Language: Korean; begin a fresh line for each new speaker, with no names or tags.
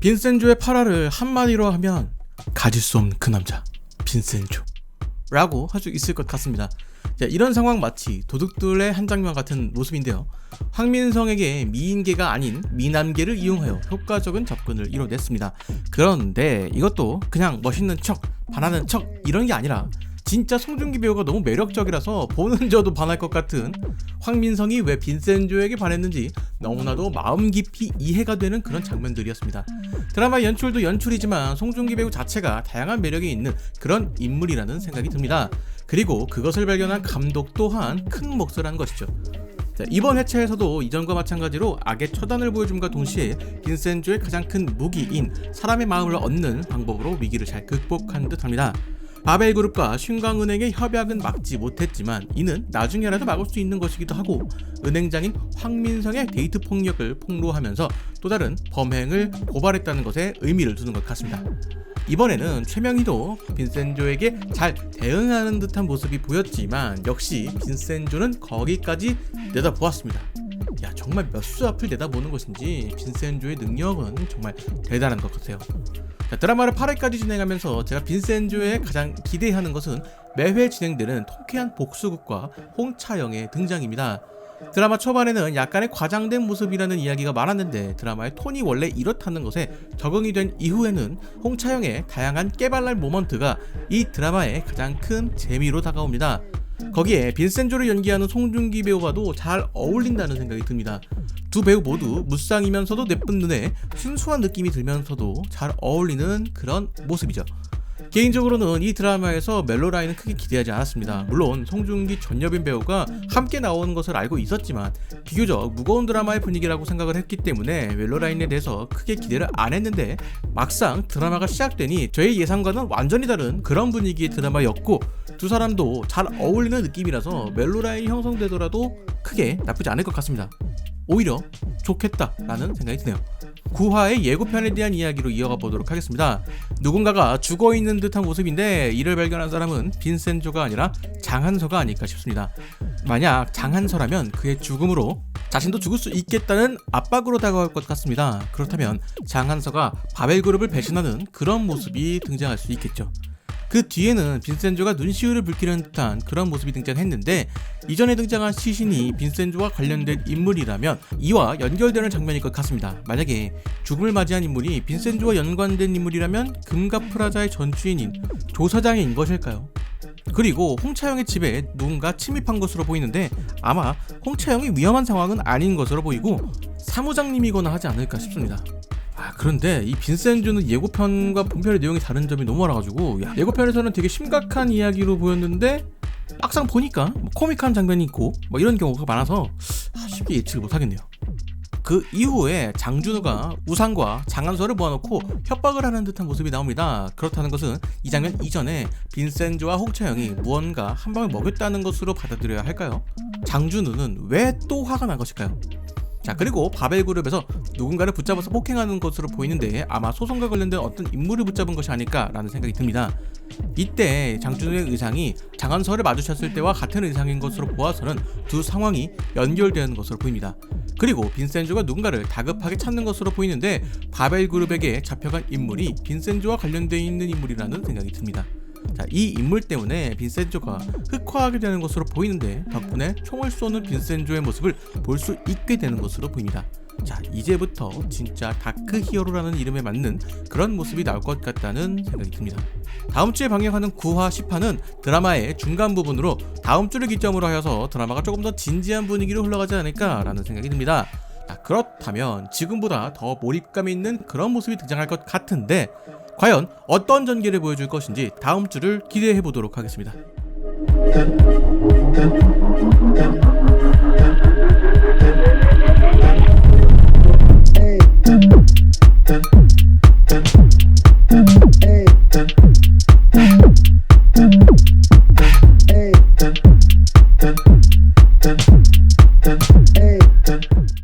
빈센조의 8화를 한마디로 하면 가질 수 없는 그 남자 빈센조 라고 할 수 있을 것 같습니다. 자, 이런 상황 마치 도둑들의 한 장면 같은 모습인데요. 황민성에게 미인계가 아닌 미남계를 이용하여 효과적인 접근을 이뤄냈습니다. 그런데 이것도 그냥 멋있는 척, 반하는 척 이런 게 아니라 진짜 송중기 배우가 너무 매력적이라서 보는 저도 반할 것 같은, 황민성이 왜 빈센조에게 반했는지 너무나도 마음 깊이 이해가 되는 그런 장면들이었습니다. 드라마 연출도 연출이지만 송중기 배우 자체가 다양한 매력이 있는 그런 인물이라는 생각이 듭니다. 그리고 그것을 발견한 감독 또한 큰 몫을 한 것이죠. 자, 이번 회차에서도 이전과 마찬가지로 악의 처단을 보여줌과 동시에 빈센조의 가장 큰 무기인 사람의 마음을 얻는 방법으로 위기를 잘 극복한 듯합니다. 바벨그룹과 신광은행의 협약은 막지 못했지만 이는 나중에라도 막을 수 있는 것이기도 하고, 은행장인 황민성의 데이트 폭력을 폭로하면서 또 다른 범행을 고발했다는 것에 의미를 두는 것 같습니다. 이번에는 최명희도 빈센조에게 잘 대응하는 듯한 모습이 보였지만 역시 빈센조는 거기까지 내다보았습니다. 야, 정말 몇 수 앞을 내다보는 것인지 빈센조의 능력은 정말 대단한 것 같아요. 자, 드라마를 8회까지 진행하면서 제가 빈센조에 가장 기대하는 것은 매회 진행되는 통쾌한 복수극과 홍차영의 등장입니다. 드라마 초반에는 약간의 과장된 모습이라는 이야기가 많았는데 드라마의 톤이 원래 이렇다는 것에 적응이 된 이후에는 홍차영의 다양한 깨발랄 모먼트가 이 드라마의 가장 큰 재미로 다가옵니다. 거기에 빈센조를 연기하는 송중기 배우와도 잘 어울린다는 생각이 듭니다. 두 배우 모두 무쌍이면서도 예쁜 눈에 순수한 느낌이 들면서도 잘 어울리는 그런 모습이죠. 개인적으로는 이 드라마에서 멜로라인은 크게 기대하지 않았습니다. 물론 송중기, 전여빈 배우가 함께 나오는 것을 알고 있었지만 비교적 무거운 드라마의 분위기라고 생각을 했기 때문에 멜로라인에 대해서 크게 기대를 안 했는데 막상 드라마가 시작되니 저의 예상과는 완전히 다른 그런 분위기의 드라마였고, 두 사람도 잘 어울리는 느낌이라서 멜로라인이 형성되더라도 크게 나쁘지 않을 것 같습니다. 오히려 좋겠다라는 생각이 드네요. 9화의 예고편에 대한 이야기로 이어가 보도록 하겠습니다. 누군가가 죽어있는 듯한 모습인데 이를 발견한 사람은 빈센조가 아니라 장한서가 아닐까 싶습니다. 만약 장한서라면 그의 죽음으로 자신도 죽을 수 있겠다는 압박으로 다가올 것 같습니다. 그렇다면 장한서가 바벨그룹을 배신하는 그런 모습이 등장할 수 있겠죠. 그 뒤에는 빈센조가 눈시울을 붉히는 듯한 그런 모습이 등장했는데, 이전에 등장한 시신이 빈센조와 관련된 인물이라면 이와 연결되는 장면일 것 같습니다. 만약에 죽음을 맞이한 인물이 빈센조와 연관된 인물이라면 금가프라자의 전주인인 조사장인 것일까요? 그리고 홍차영의 집에 누군가 침입한 것으로 보이는데 아마 홍차영이 위험한 상황은 아닌 것으로 보이고 사무장님이거나 하지 않을까 싶습니다. 그런데 이 빈센조는 예고편과 본편의 내용이 다른 점이 너무 많아가지고, 예고편에서는 되게 심각한 이야기로 보였는데 막상 보니까 코믹한 장면이 있고 이런 경우가 많아서 쉽게 예측을 못하겠네요. 그 이후에 장준우가 우상과 장한서를 모아놓고 협박을 하는 듯한 모습이 나옵니다. 그렇다는 것은 이 장면 이전에 빈센조와 홍차영이 무언가 한 방을 먹였다는 것으로 받아들여야 할까요? 장준우는 왜 또 화가 난 것일까요? 자, 그리고 바벨그룹에서 누군가를 붙잡아서 폭행하는 것으로 보이는데 아마 소송과 관련된 어떤 인물을 붙잡은 것이 아닐까라는 생각이 듭니다. 이때 장준우의 의상이 장한서를 마주쳤을 때와 같은 의상인 것으로 보아서는 두 상황이 연결되는 것으로 보입니다. 그리고 빈센조가 누군가를 다급하게 찾는 것으로 보이는데 바벨그룹에게 잡혀간 인물이 빈센조와 관련되어 있는 인물이라는 생각이 듭니다. 자, 이 인물 때문에 빈센조가 흑화하게 되는 것으로 보이는데 덕분에 총을 쏘는 빈센조의 모습을 볼 수 있게 되는 것으로 보입니다. 자, 이제부터 진짜 다크 히어로라는 이름에 맞는 그런 모습이 나올 것 같다는 생각이 듭니다. 다음 주에 방영하는 9화, 10화는 드라마의 중간 부분으로 다음 주를 기점으로 하여서 드라마가 조금 더 진지한 분위기로 흘러가지 않을까라는 생각이 듭니다. 자, 그렇다면 지금보다 더 몰입감 있는 그런 모습이 등장할 것 같은데 과연 어떤 전개를 보여줄 것인지 다음 주를 기대해 보도록 하겠습니다.
Hey.